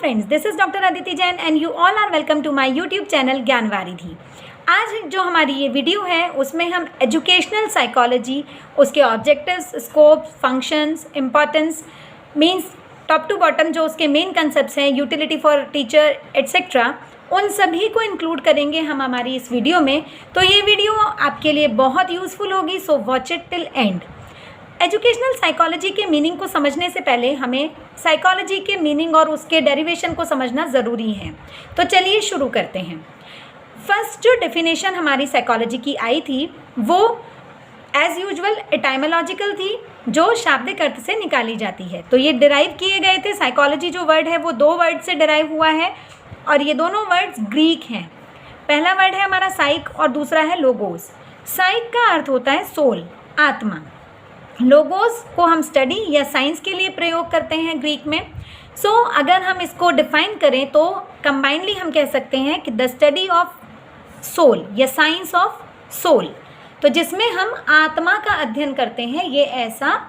friends, this is Dr. Aditi Jain and you all are welcome to my YouTube channel ज्ञानवारिधि। आज जो हमारी ये video है उसमें हम एजुकेशनल साइकोलॉजी, उसके objectives, scope, functions, importance, means top to bottom जो उसके मेन कंसेप्ट्स हैं, यूटिलिटी फॉर टीचर एट्सेट्रा, उन सभी को इंक्लूड करेंगे हम हमारी इस वीडियो में। तो ये वीडियो आपके लिए बहुत यूज़फुल होगी, so watch it till and. Educational psychology के मीनिंग को समझने से पहले हमें साइकोलॉजी के मीनिंग और उसके डेरिवेशन को समझना ज़रूरी है। तो चलिए शुरू करते हैं। फर्स्ट जो डेफिनेशन हमारी साइकोलॉजी की आई थी वो एज़ यूजुअल एटाइमोलॉजिकल थी, जो शाब्दिक अर्थ से निकाली जाती है। तो ये डिराइव किए गए थे। साइकोलॉजी जो वर्ड है वो दो वर्ड से डिराइव हुआ है और ये दोनों वर्ड्स ग्रीक हैं। पहला वर्ड है हमारा साइक और दूसरा है लोगोस। साइक का अर्थ होता है सोल, आत्मा। लोगोस को हम स्टडी या साइंस के लिए प्रयोग करते हैं ग्रीक में। सो अगर हम इसको डिफाइन करें तो कंबाइनली हम कह सकते हैं कि द स्टडी ऑफ सोल या साइंस ऑफ सोल, तो जिसमें हम आत्मा का अध्ययन करते हैं, ये ऐसा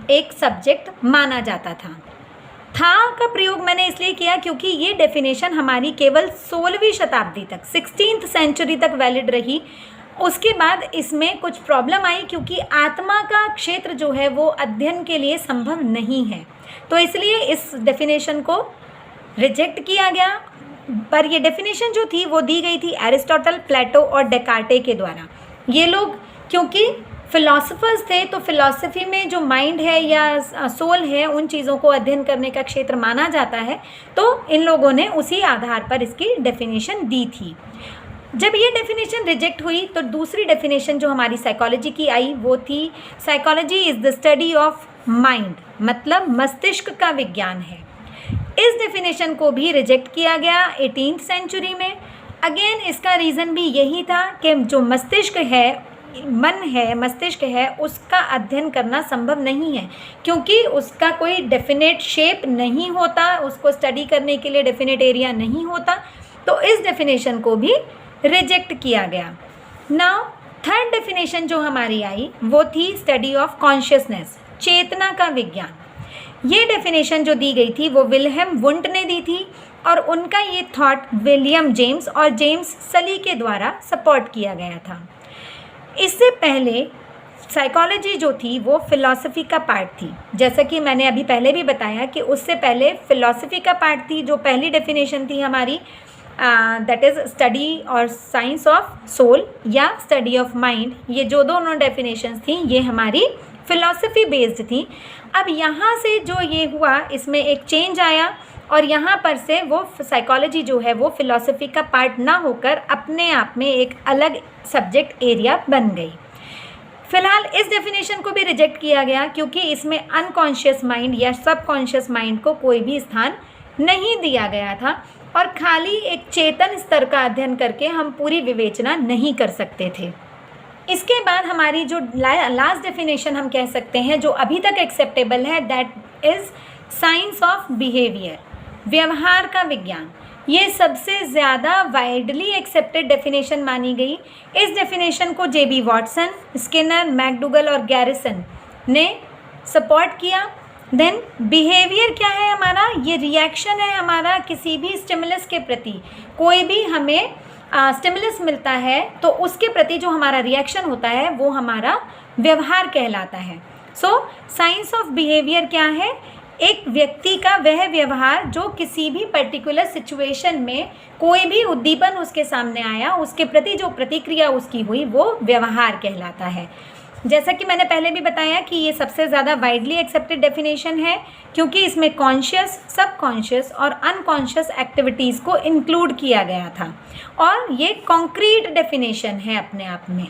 एक सब्जेक्ट माना जाता था का प्रयोग मैंने इसलिए किया क्योंकि ये डेफिनेशन हमारी केवल 16वीं शताब्दी तक, 16th सेंचुरी तक वैलिड रही। उसके बाद इसमें कुछ प्रॉब्लम आई क्योंकि आत्मा का क्षेत्र जो है वो अध्ययन के लिए संभव नहीं है, तो इसलिए इस डेफिनेशन को रिजेक्ट किया गया। पर ये डेफिनेशन जो थी वो दी गई थी एरिस्टोटल, प्लेटो और डेकार्टे के द्वारा। ये लोग क्योंकि फिलॉसफर्स थे, तो फिलॉसफी में जो माइंड है या सोल है, उन चीज़ों को अध्ययन करने का क्षेत्र माना जाता है, तो इन लोगों ने उसी आधार पर इसकी डेफिनेशन दी थी। जब ये डेफिनेशन रिजेक्ट हुई तो दूसरी डेफिनेशन जो हमारी साइकोलॉजी की आई वो थी psychology is the study of mind, मतलब मस्तिष्क का विज्ञान है। इस डेफिनेशन को भी रिजेक्ट किया गया 18th सेंचुरी में। अगेन इसका रीज़न भी यही था कि जो मस्तिष्क है, मन है, मस्तिष्क है, उसका अध्ययन करना संभव नहीं है क्योंकि उसका कोई डेफिनेट शेप नहीं होता, उसको स्टडी करने के लिए डेफिनेट एरिया नहीं होता। तो इस डेफिनेशन को भी रिजेक्ट किया गया। नाउ थर्ड डेफिनेशन जो हमारी आई वो थी स्टडी ऑफ कॉन्शियसनेस, चेतना का विज्ञान। ये डेफिनेशन जो दी गई थी वो विल्हेम वुंट ने दी थी और उनका ये थॉट विलियम जेम्स और जेम्स सली के द्वारा सपोर्ट किया गया था। इससे पहले साइकोलॉजी जो थी वो फिलॉसफी का पार्ट थी, जैसा कि मैंने अभी पहले भी बताया कि उससे पहले फिलॉसफी का पार्ट थी। जो पहली डेफिनेशन थी हमारी दैट इज़ स्टडी और साइंस ऑफ सोल या स्टडी ऑफ माइंड, ये जो दोनों डेफिनेशंस थी ये हमारी फिलॉसफी बेस्ड थी। अब यहाँ से जो ये हुआ इसमें एक चेंज आया और यहाँ पर से वो साइकोलॉजी जो है वो फिलॉसफी का पार्ट ना होकर अपने आप में एक अलग सब्जेक्ट एरिया बन गई। फिलहाल इस डेफिनेशन को भी रिजेक्ट किया गया क्योंकि इसमें अनकॉन्शियस माइंड या सबकॉन्शियस माइंड को कोई भी स्थान नहीं दिया गया था और खाली एक चेतन स्तर का अध्ययन करके हम पूरी विवेचना नहीं कर सकते थे। इसके बाद हमारी जो लास्ट डेफिनेशन हम कह सकते हैं जो अभी तक एक्सेप्टेबल है, that is science of behaviour, व्यवहार का विज्ञान। ये सबसे ज़्यादा वाइडली एक्सेप्टेड डेफिनेशन मानी गई। इस डेफिनेशन को जेबी वॉटसन, स्किनर, मैकडूगल और गैरिसन ने सपोर्ट किया। देन बिहेवियर क्या है हमारा? ये रिएक्शन है हमारा किसी भी स्टिमुलस के प्रति। कोई भी हमें स्टिमुलस मिलता है तो उसके प्रति जो हमारा रिएक्शन होता है वो हमारा व्यवहार कहलाता है। सो साइंस ऑफ बिहेवियर क्या है? एक व्यक्ति का वह व्यवहार जो किसी भी पर्टिकुलर सिचुएशन में कोई भी उद्दीपन उसके सामने आया, उसके प्रति जो प्रतिक्रिया उसकी हुई वो व्यवहार कहलाता है। जैसा कि मैंने पहले भी बताया कि ये सबसे ज़्यादा वाइडली एक्सेप्टेड डेफिनेशन है क्योंकि इसमें कॉन्शियस, सबकॉन्शियस और अनकॉन्शियस एक्टिविटीज़ को इंक्लूड किया गया था और ये कॉन्क्रीट डेफिनेशन है अपने आप में।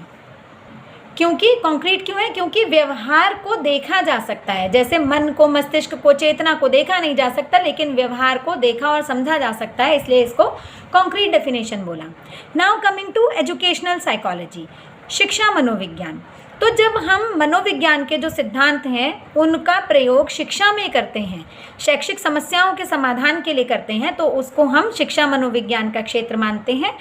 क्योंकि कॉन्क्रीट क्यों है? क्योंकि व्यवहार को देखा जा सकता है। जैसे मन को, मस्तिष्क को, चेतना को देखा नहीं जा सकता, लेकिन व्यवहार को देखा और समझा जा सकता है, इसलिए इसको कॉन्क्रीट डेफिनेशन बोला। Now coming to educational psychology, शिक्षा मनोविज्ञान। तो जब हम मनोविज्ञान के जो सिद्धांत हैं उनका प्रयोग शिक्षा में करते हैं, शैक्षिक समस्याओं के समाधान के लिए करते हैं, तो उसको हम शिक्षा मनोविज्ञान का क्षेत्र मानते हैं।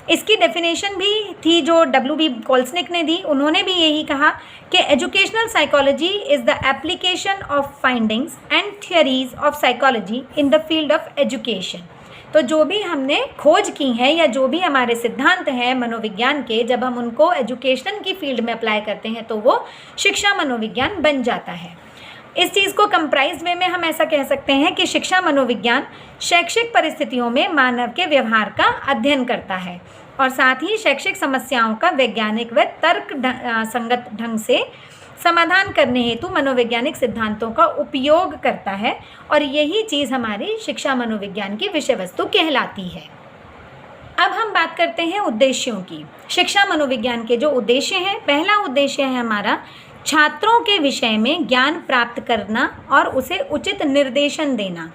इसकी डेफिनेशन भी थी जो W.B. कोल्सनिक ने दी, उन्होंने भी यही कहा कि educational psychology is the application of findings and theories of psychology in the field of education. तो जो भी हमने खोज की है या जो भी हमारे सिद्धांत हैं मनोविज्ञान के, जब हम उनको एजुकेशन की फील्ड में अप्लाई करते हैं तो वो शिक्षा मनोविज्ञान बन जाता है। इस चीज़ को कंप्राइज्ड वे में हम ऐसा कह सकते हैं कि शिक्षा मनोविज्ञान शैक्षिक परिस्थितियों में मानव के व्यवहार का अध्ययन करता है और साथ ही शैक्षिक समस्याओं का वैज्ञानिक व तर्क संगत ढंग से समाधान करने हेतु मनोवैज्ञानिक सिद्धांतों का उपयोग करता है और यही चीज़ हमारी शिक्षा मनोविज्ञान की विषय वस्तु कहलाती है। अब हम बात करते हैं उद्देश्यों की। शिक्षा मनोविज्ञान के जो उद्देश्य हैं, पहला उद्देश्य है हमारा छात्रों के विषय में ज्ञान प्राप्त करना और उसे उचित निर्देशन देना।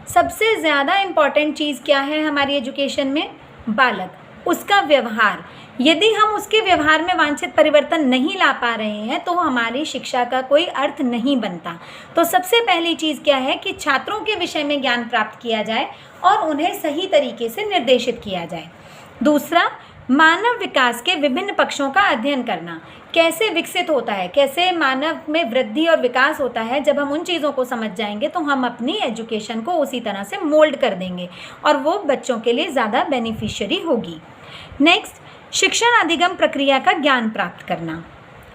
सबसे ज़्यादा इम्पॉर्टेंट चीज़ क्या है हमारी एजुकेशन में? बालक, उसका व्यवहार। यदि हम उसके व्यवहार में वांछित परिवर्तन नहीं ला पा रहे हैं तो हमारी शिक्षा का कोई अर्थ नहीं बनता। तो सबसे पहली चीज़ क्या है कि छात्रों के विषय में ज्ञान प्राप्त किया जाए और उन्हें सही तरीके से निर्देशित किया जाए। दूसरा, मानव विकास के विभिन्न पक्षों का अध्ययन करना। कैसे विकसित होता है, कैसे मानव में वृद्धि और विकास होता है, जब हम उन चीज़ों को समझ जाएंगे तो हम अपनी एजुकेशन को उसी तरह से मोल्ड कर देंगे और वो बच्चों के लिए ज़्यादा बेनिफिशियरी होगी। नेक्स्ट, शिक्षण अधिगम प्रक्रिया का ज्ञान प्राप्त करना।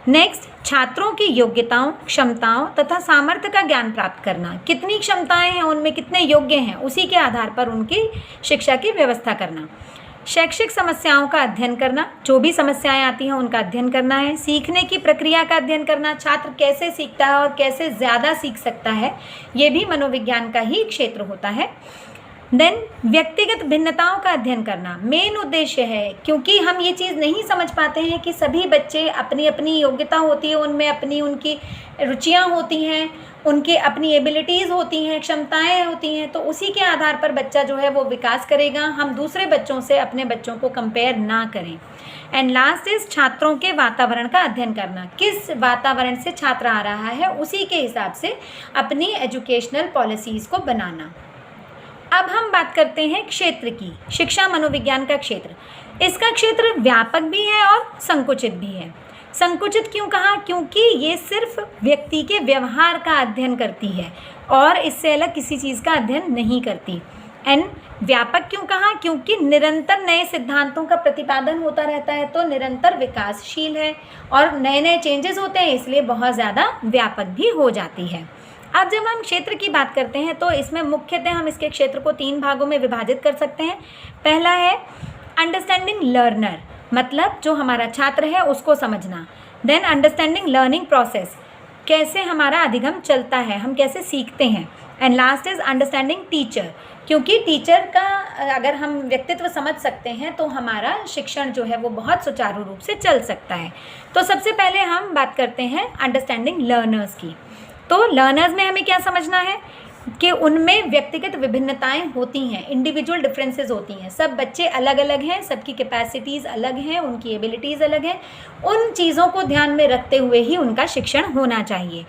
नेक्स्ट, छात्रों की योग्यताओं, क्षमताओं तथा सामर्थ्य का ज्ञान प्राप्त करना। कितनी क्षमताएं हैं, उनमें कितने योग्य हैं, उसी के आधार पर उनकी शिक्षा की व्यवस्था करना। शैक्षिक समस्याओं का अध्ययन करना, जो भी समस्याएं आती हैं उनका अध्ययन करना है। सीखने की प्रक्रिया का अध्ययन करना, छात्र कैसे सीखता है और कैसे ज़्यादा सीख सकता है, ये भी मनोविज्ञान का ही क्षेत्र होता है। देन व्यक्तिगत भिन्नताओं का अध्ययन करना मेन उद्देश्य है, क्योंकि हम ये चीज़ नहीं समझ पाते हैं कि सभी बच्चे अपनी अपनी योग्यता होती है, उनमें अपनी उनकी रुचियाँ होती हैं, उनकी अपनी एबिलिटीज़ होती हैं, क्षमताएं होती हैं, तो उसी के आधार पर बच्चा जो है वो विकास करेगा। हम दूसरे बच्चों से अपने बच्चों को कंपेयर ना करें। एंड लास्ट इज छात्रों के वातावरण का अध्ययन करना। किस वातावरण से छात्र आ रहा है उसी के हिसाब से अपनी एजुकेशनल पॉलिसीज़ को बनाना। अब हम बात करते हैं क्षेत्र की, शिक्षा मनोविज्ञान का क्षेत्र। इसका क्षेत्र व्यापक भी है और संकुचित भी है। संकुचित क्यों कहा? क्योंकि ये सिर्फ व्यक्ति के व्यवहार का अध्ययन करती है और इससे अलग किसी चीज़ का अध्ययन नहीं करती। एंड व्यापक क्यों कहा? क्योंकि निरंतर नए सिद्धांतों का प्रतिपादन होता रहता है, तो निरंतर विकासशील है और नए नए चेंजेस होते हैं, इसलिए बहुत ज़्यादा व्यापक भी हो जाती है। अब जब हम क्षेत्र की बात करते हैं तो इसमें मुख्यतः हम इसके क्षेत्र को 3 भागों में विभाजित कर सकते हैं। पहला है अंडरस्टैंडिंग लर्नर, मतलब जो हमारा छात्र है उसको समझना। देन अंडरस्टैंडिंग लर्निंग प्रोसेस, कैसे हमारा अधिगम चलता है, हम कैसे सीखते हैं। And last is understanding teacher, क्योंकि टीचर का अगर हम व्यक्तित्व समझ सकते हैं तो हमारा शिक्षण जो है वो बहुत सुचारू रूप से चल सकता है। तो सबसे पहले हम बात करते हैं अंडरस्टैंडिंग लर्नर्स की। तो लर्नर्स में हमें क्या समझना है कि उनमें व्यक्तिगत विभिन्नताएं होती हैं, इंडिविजुअल डिफरेंसेस होती हैं। सब बच्चे अलग अलग हैं, सबकी कैपेसिटीज़ अलग हैं, उनकी एबिलिटीज़ अलग हैं। उन चीज़ों को ध्यान में रखते हुए ही उनका शिक्षण होना चाहिए।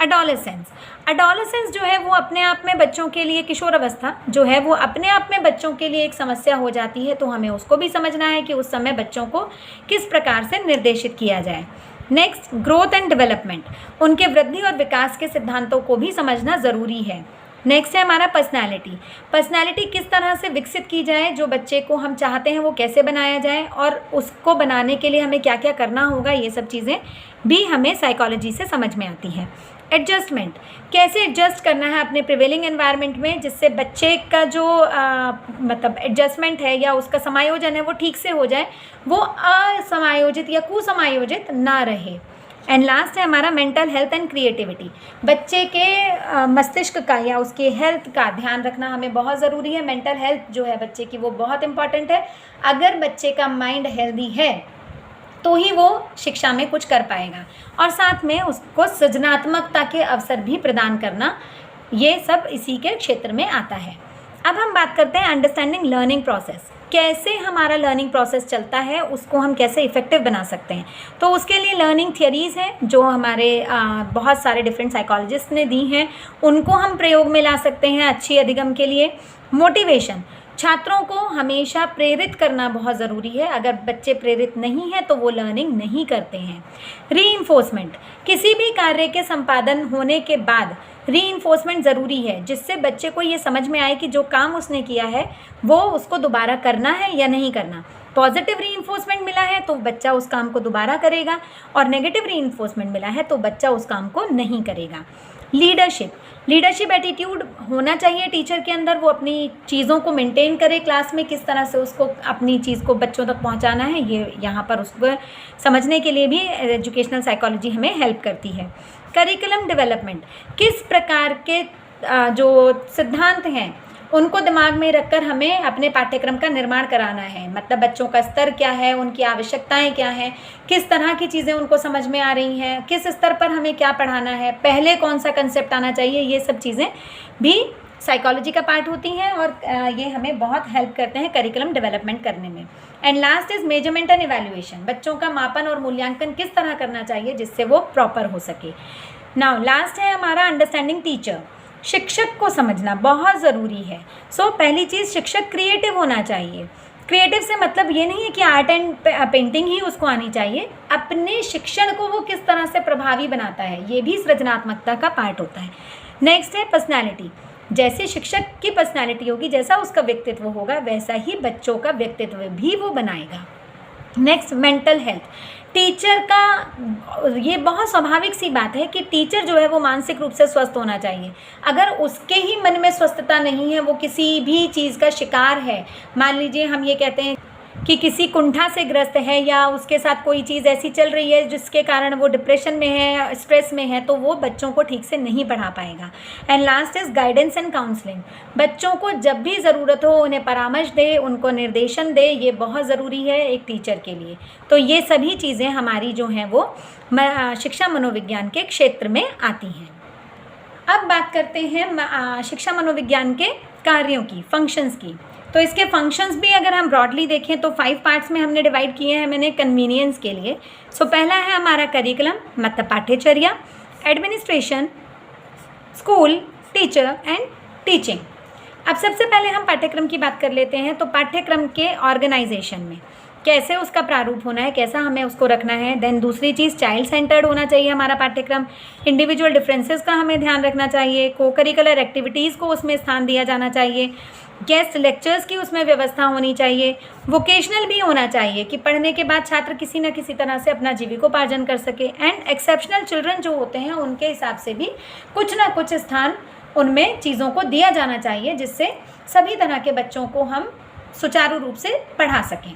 एडोलेसेंस जो है वो अपने आप में बच्चों के लिए, किशोर अवस्था जो है वो अपने आप में बच्चों के लिए एक समस्या हो जाती है, तो हमें उसको भी समझना है कि उस समय बच्चों को किस प्रकार से निर्देशित किया जाए। नेक्स्ट, ग्रोथ एंड डेवलपमेंट, उनके वृद्धि और विकास के सिद्धांतों को भी समझना ज़रूरी है। नेक्स्ट है हमारा पर्सनैलिटी किस तरह से विकसित की जाए, जो बच्चे को हम चाहते हैं वो कैसे बनाया जाए और उसको बनाने के लिए हमें क्या क्या करना होगा, ये सब चीज़ें भी हमें साइकोलॉजी से समझ में आती हैं। एडजस्टमेंट, कैसे एडजस्ट करना है अपने प्रिवेलिंग एनवायरनमेंट में, जिससे बच्चे का जो मतलब एडजस्टमेंट है या उसका समायोजन है वो ठीक से हो जाए, वो असमायोजित या कुसमायोजित ना रहे। एंड लास्ट है हमारा मेंटल हेल्थ एंड क्रिएटिविटी, बच्चे के मस्तिष्क का या उसके हेल्थ का ध्यान रखना हमें बहुत ज़रूरी है। मेंटल हेल्थ जो है बच्चे की वो बहुत इंपॉर्टेंट है। अगर बच्चे का माइंड हेल्दी है तो ही वो शिक्षा में कुछ कर पाएगा, और साथ में उसको सृजनात्मकता के अवसर भी प्रदान करना, ये सब इसी के क्षेत्र में आता है। अब हम बात करते हैं अंडरस्टैंडिंग लर्निंग प्रोसेस, कैसे हमारा लर्निंग प्रोसेस चलता है, उसको हम कैसे इफ़ेक्टिव बना सकते हैं। तो उसके लिए लर्निंग थियरीज़ हैं जो हमारे बहुत सारे डिफरेंट साइकोलॉजिस्ट ने दी हैं, उनको हम प्रयोग में ला सकते हैं अच्छी अधिगम के लिए। मोटिवेशन, छात्रों को हमेशा प्रेरित करना बहुत ज़रूरी है। अगर बच्चे प्रेरित नहीं हैं तो वो लर्निंग नहीं करते हैं। रीइंफोर्समेंट, किसी भी कार्य के संपादन होने के बाद रीइंफोर्समेंट ज़रूरी है, जिससे बच्चे को ये समझ में आए कि जो काम उसने किया है वो उसको दोबारा करना है या नहीं करना। पॉजिटिव रीइंफोर्समेंट मिला है तो बच्चा उस काम को दोबारा करेगा, और नेगेटिव रीइंफोर्समेंट मिला है तो बच्चा उस काम को नहीं करेगा। लीडरशिप एटीट्यूड होना चाहिए टीचर के अंदर। वो अपनी चीज़ों को मेंटेन करे, क्लास में किस तरह से उसको अपनी चीज़ को बच्चों तक पहुंचाना है, ये यहाँ पर उसको समझने के लिए भी एजुकेशनल साइकोलॉजी हमें हेल्प करती है। करिकुलम डेवलपमेंट, किस प्रकार के जो सिद्धांत हैं उनको दिमाग में रखकर हमें अपने पाठ्यक्रम का निर्माण कराना है। मतलब बच्चों का स्तर क्या है, उनकी आवश्यकताएं क्या हैं, किस तरह की चीज़ें उनको समझ में आ रही हैं, किस स्तर पर हमें क्या पढ़ाना है, पहले कौन सा कंसेप्ट आना चाहिए, ये सब चीज़ें भी साइकोलॉजी का पार्ट होती हैं और ये हमें बहुत हेल्प करते हैं करिकुलम डेवलपमेंट करने में। And last is measurement and evaluation, बच्चों का मापन और मूल्यांकन किस तरह करना चाहिए जिससे वो प्रॉपर हो सके। नाउ लास्ट है हमारा अंडरस्टैंडिंग टीचर, शिक्षक को समझना बहुत ज़रूरी है। पहली चीज़, शिक्षक क्रिएटिव होना चाहिए। क्रिएटिव से मतलब ये नहीं है कि आर्ट एंड पेंटिंग ही उसको आनी चाहिए, अपने शिक्षण को वो किस तरह से प्रभावी बनाता है, ये भी सृजनात्मकता का पार्ट होता है। नेक्स्ट है पर्सनैलिटी, जैसे शिक्षक की पर्सनैलिटी होगी, जैसा उसका व्यक्तित्व होगा, वैसा ही बच्चों का व्यक्तित्व भी वो बनाएगा। नेक्स्ट, मेंटल हेल्थ, टीचर का ये बहुत स्वाभाविक सी बात है कि टीचर जो है वो मानसिक रूप से स्वस्थ होना चाहिए। अगर उसके ही मन में स्वस्थता नहीं है, वो किसी भी चीज़ का शिकार है, मान लीजिए हम ये कहते हैं कि किसी कुंठा से ग्रस्त है या उसके साथ कोई चीज़ ऐसी चल रही है जिसके कारण वो डिप्रेशन में है, स्ट्रेस में है, तो वो बच्चों को ठीक से नहीं पढ़ा पाएगा। And last is guidance and counselling, बच्चों को जब भी ज़रूरत हो उन्हें परामर्श दे, उनको निर्देशन दे, ये बहुत ज़रूरी है एक टीचर के लिए। तो ये सभी चीज़ें हमारी जो हैं वो शिक्षा मनोविज्ञान के क्षेत्र में आती हैं। अब बात करते हैं शिक्षा मनोविज्ञान के कार्यों की, फंक्शंस की। तो इसके फंक्शंस भी अगर हम ब्रॉडली देखें तो 5 पार्ट्स में हमने डिवाइड किए हैं मैंने कन्वीनियंस के लिए। पहला है हमारा करिकुलम, मतलब पाठ्यचर्या, administration, school, teacher and teaching. अब सबसे पहले हम पाठ्यक्रम की बात कर लेते हैं। तो पाठ्यक्रम के ऑर्गेनाइजेशन में कैसे उसका प्रारूप होना है, कैसा हमें उसको रखना है। देन दूसरी चीज़, चाइल्ड सेंटर्ड होना चाहिए हमारा पाठ्यक्रम, इंडिविजुअल डिफरेंसेस का हमें ध्यान रखना चाहिए, को करिकुलर एक्टिविटीज़ को उसमें स्थान दिया जाना चाहिए, गेस्ट लेक्चर्स की उसमें व्यवस्था होनी चाहिए, वोकेशनल भी होना चाहिए कि पढ़ने के बाद छात्र किसी न किसी तरह से अपना जीविकोपार्जन कर सके। एंड एक्सेप्शनल चिल्ड्रन जो होते हैं उनके हिसाब से भी कुछ ना कुछ स्थान उनमें चीज़ों को दिया जाना चाहिए, जिससे सभी तरह के बच्चों को हम सुचारू रूप से पढ़ा सकें।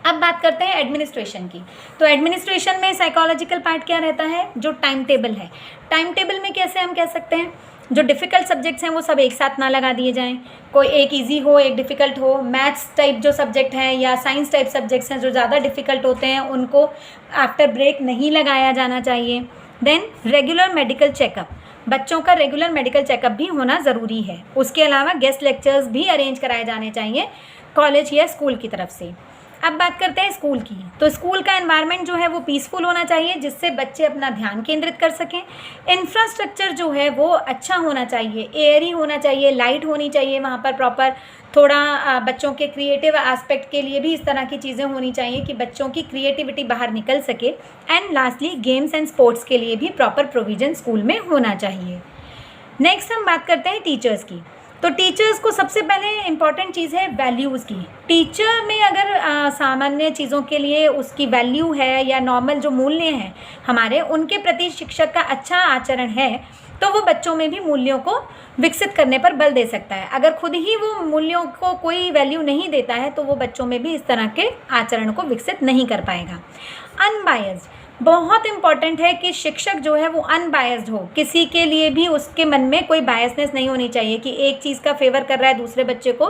अब बात करते हैं एडमिनिस्ट्रेशन की। तो एडमिनिस्ट्रेशन में साइकोलॉजिकल पार्ट क्या रहता है, जो टाइम टेबल है। टाइम टेबल में कैसे हम कह सकते हैं, जो डिफ़िकल्ट सब्जेक्ट्स हैं वो सब एक साथ ना लगा दिए जाएं, कोई एक इजी हो एक डिफ़िकल्ट हो। मैथ्स टाइप जो सब्जेक्ट हैं या साइंस टाइप सब्जेक्ट्स हैं जो ज़्यादा डिफ़िकल्ट होते हैं उनको आफ्टर ब्रेक नहीं लगाया जाना चाहिए। देन रेगुलर मेडिकल चेकअप, बच्चों का रेगुलर मेडिकल चेकअप भी होना ज़रूरी है। उसके अलावा गेस्ट लेक्चर्स भी अरेंज कराए जाने चाहिए कॉलेज या स्कूल की तरफ से। अब बात करते हैं स्कूल की। तो स्कूल का एनवायरनमेंट जो है वो पीसफुल होना चाहिए, जिससे बच्चे अपना ध्यान केंद्रित कर सकें। इंफ्रास्ट्रक्चर जो है वो अच्छा होना चाहिए, एयरी होना चाहिए, लाइट होनी चाहिए वहाँ पर प्रॉपर। थोड़ा बच्चों के क्रिएटिव एस्पेक्ट के लिए भी इस तरह की चीज़ें होनी चाहिए कि बच्चों की क्रिएटिविटी बाहर निकल सके। And lastly games and sports के लिए भी प्रॉपर प्रोविज़न स्कूल में होना चाहिए। नेक्स्ट हम बात करते हैं टीचर्स की। तो टीचर्स को सबसे पहले इम्पॉर्टेंट चीज़ है वैल्यूज़ की। टीचर में अगर सामान्य चीज़ों के लिए उसकी वैल्यू है या नॉर्मल जो मूल्य हैं हमारे, उनके प्रति शिक्षक का अच्छा आचरण है, तो वो बच्चों में भी मूल्यों को विकसित करने पर बल दे सकता है। अगर खुद ही वो मूल्यों को कोई वैल्यू नहीं देता है तो वो बच्चों में भी इस तरह के आचरण को विकसित नहीं कर पाएगा। अनबायस्ड, बहुत इम्पॉर्टेंट है कि शिक्षक जो है वो अनबायस्ड हो, किसी के लिए भी उसके मन में कोई बायसनेस नहीं होनी चाहिए कि एक चीज़ का फेवर कर रहा है दूसरे बच्चे को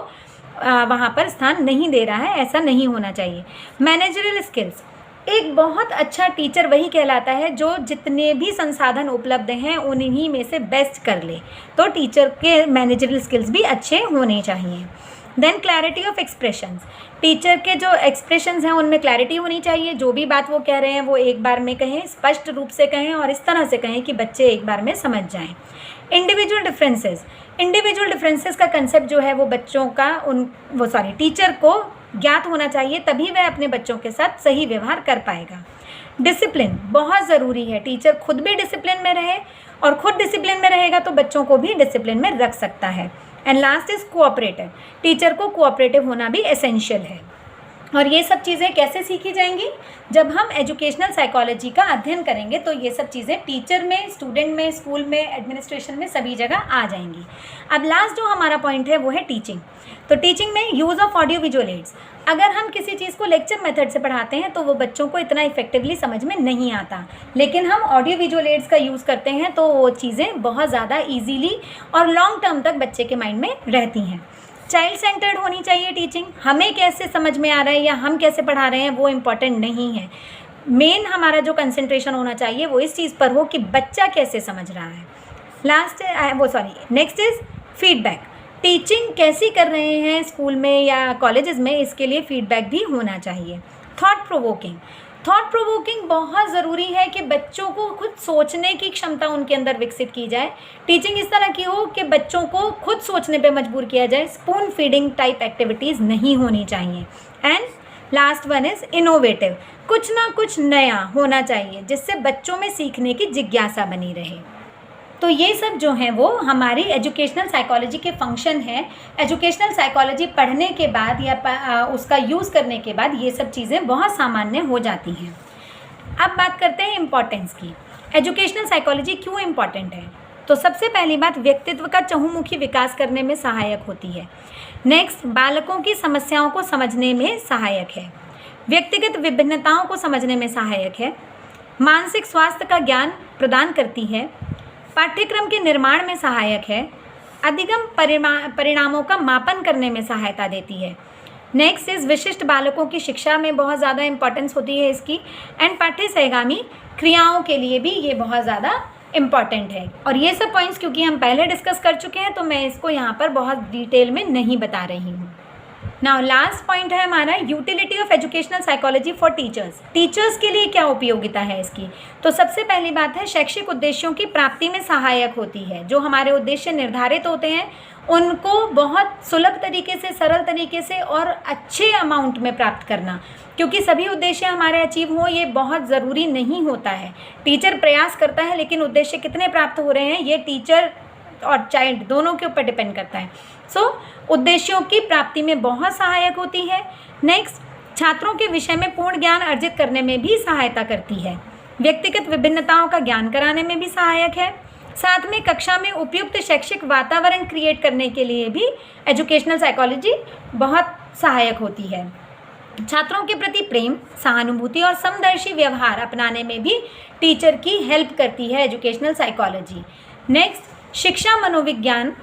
वहाँ पर स्थान नहीं दे रहा है, ऐसा नहीं होना चाहिए। मैनेजरियल स्किल्स, एक बहुत अच्छा टीचर वही कहलाता है जो जितने भी संसाधन उपलब्ध हैं उन्हीं में से बेस्ट कर ले। तो टीचर के मैनेजरियल स्किल्स भी अच्छे होने चाहिए। Then clarity of expressions, teacher के जो एक्सप्रेशंस हैं उनमें क्लैरिटी होनी चाहिए। जो भी बात वो कह रहे हैं वो एक बार में कहें, स्पष्ट रूप से कहें और इस तरह से कहें कि बच्चे एक बार में समझ जाएं। इंडिविजुअल डिफरेंसेस का कंसेप्ट जो है वो बच्चों का टीचर को ज्ञात होना चाहिए, तभी वह अपने बच्चों के साथ सही व्यवहार कर पाएगा। डिसिप्लिन बहुत ज़रूरी है, टीचर खुद भी डिसिप्लिन में रहे और खुद डिसिप्लिन में रहेगा तो बच्चों को भी डिसिप्लिन में रख सकता है। And last is cooperative, teacher को कोऑपरेटिव होना भी एसेंशियल है। और ये सब चीज़ें कैसे सीखी जाएंगी? जब हम एजुकेशनल साइकोलॉजी का अध्ययन करेंगे तो ये सब चीज़ें टीचर में, स्टूडेंट में, स्कूल में, एडमिनिस्ट्रेशन में सभी जगह आ जाएंगी। अब लास्ट जो हमारा पॉइंट है वो है टीचिंग। तो टीचिंग में use of audio visual aids. अगर हम किसी चीज़ को लेक्चर मेथड से पढ़ाते हैं तो वो बच्चों को इतना इफेक्टिवली समझ में नहीं आता, लेकिन हम ऑडियो विजुअल एड्स का यूज़ करते हैं तो वो चीज़ें बहुत ज़्यादा ईजीली और लॉन्ग टर्म तक बच्चे के माइंड में रहती हैं। चाइल्ड सेंटर्ड होनी चाहिए टीचिंग। हमें कैसे समझ में आ रहा है या हम कैसे पढ़ा रहे हैं वो इम्पॉर्टेंट नहीं है, मेन हमारा जो कंसंट्रेशन होना चाहिए वो इस चीज़ पर हो कि बच्चा कैसे समझ रहा है। Next is feedback. टीचिंग कैसी कर रहे हैं स्कूल में या कॉलेजेस में, इसके लिए फीडबैक भी होना चाहिए। थॉट प्रोवोकिंग बहुत ज़रूरी है कि बच्चों को खुद सोचने की क्षमता उनके अंदर विकसित की जाए। टीचिंग इस तरह की हो कि बच्चों को खुद सोचने पे मजबूर किया जाए। स्पून फीडिंग टाइप एक्टिविटीज़ नहीं होनी चाहिए। And last one is innovative, कुछ ना कुछ नया होना चाहिए जिससे बच्चों में सीखने की जिज्ञासा बनी रहे। तो ये सब जो हैं वो हमारी एजुकेशनल साइकोलॉजी के फंक्शन हैं। एजुकेशनल साइकोलॉजी पढ़ने के बाद या उसका यूज़ करने के बाद ये सब चीज़ें बहुत सामान्य हो जाती हैं। अब बात करते हैं इम्पॉर्टेंस की। एजुकेशनल साइकोलॉजी क्यों इम्पॉर्टेंट है? तो सबसे पहली बात, व्यक्तित्व का चहुमुखी विकास करने में सहायक होती है। नेक्स्ट, बालकों की समस्याओं को समझने में सहायक है। व्यक्तिगत विभिन्नताओं को समझने में सहायक है। मानसिक स्वास्थ्य का ज्ञान प्रदान करती है। पाठ्यक्रम के निर्माण में सहायक है। अधिगम परिणामों का मापन करने में सहायता देती है। नेक्स्ट इज़ विशिष्ट बालकों की शिक्षा में बहुत ज़्यादा इम्पॉर्टेंस होती है इसकी। एंड पाठ्य सहगामी क्रियाओं के लिए भी ये बहुत ज़्यादा इम्पॉर्टेंट है। और ये सब पॉइंट्स क्योंकि हम पहले डिस्कस कर चुके हैं तो मैं इसको यहाँ पर बहुत डिटेल में नहीं बता रही हूँ। नाउ लास्ट पॉइंट है हमारा utility of educational psychology for teachers. Teachers के लिए क्या उपयोगिता है इसकी? तो सबसे पहली बात है, शैक्षिक उद्देश्यों की प्राप्ति में सहायक होती है। जो हमारे उद्देश्य निर्धारित होते हैं उनको बहुत सुलभ तरीके से, सरल तरीके से और अच्छे अमाउंट में प्राप्त करना, क्योंकि सभी उद्देश्य हमारे अचीव हो ये बहुत ज़रूरी नहीं होता है। टीचर प्रयास करता है लेकिन उद्देश्य कितने प्राप्त हो रहे हैं ये टीचर और चाइल्ड दोनों के ऊपर डिपेंड करता है। उद्देश्यों की प्राप्ति में बहुत सहायक होती है। नेक्स्ट, छात्रों के विषय में पूर्ण ज्ञान अर्जित करने में भी सहायता करती है। व्यक्तिगत विभिन्नताओं का ज्ञान कराने में भी सहायक है। साथ में कक्षा में उपयुक्त शैक्षिक वातावरण क्रिएट करने के लिए भी एजुकेशनल साइकोलॉजी बहुत सहायक होती है। छात्रों के प्रति प्रेम, सहानुभूति और समदर्शी व्यवहार अपनाने में भी टीचर की हेल्प करती है एजुकेशनल साइकोलॉजी। नेक्स्ट, शिक्षा मनोविज्ञान,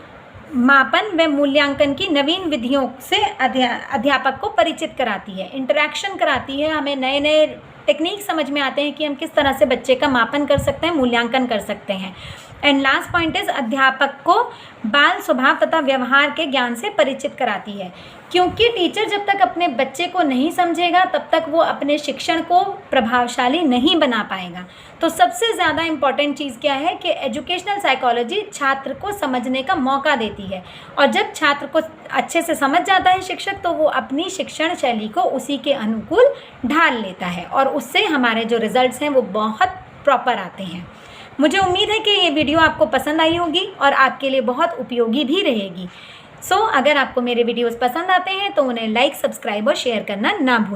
मापन व मूल्यांकन की नवीन विधियों से अध्यापक को परिचित कराती है, इंटरेक्शन कराती है। हमें नए नए टेक्निक समझ में आते हैं कि हम किस तरह से बच्चे का मापन कर सकते हैं, मूल्यांकन कर सकते हैं। एंड लास्ट पॉइंट इज, अध्यापक को बाल स्वभाव तथा व्यवहार के ज्ञान से परिचित कराती है, क्योंकि टीचर जब तक अपने बच्चे को नहीं समझेगा तब तक वो अपने शिक्षण को प्रभावशाली नहीं बना पाएगा। तो सबसे ज़्यादा इम्पॉर्टेंट चीज़ क्या है कि एजुकेशनल साइकोलॉजी छात्र को समझने का मौका देती है, और जब छात्र को अच्छे से समझ जाता है शिक्षक तो वो अपनी शिक्षण शैली को उसी के अनुकूल ढाल लेता है और उससे हमारे जो रिजल्ट्स हैं वो बहुत प्रॉपर आते हैं। मुझे उम्मीद है कि ये वीडियो आपको पसंद आई होगी और आपके लिए बहुत उपयोगी भी रहेगी। अगर आपको मेरे वीडियोस पसंद आते हैं तो उन्हें लाइक, सब्सक्राइब और शेयर करना ना भूलें।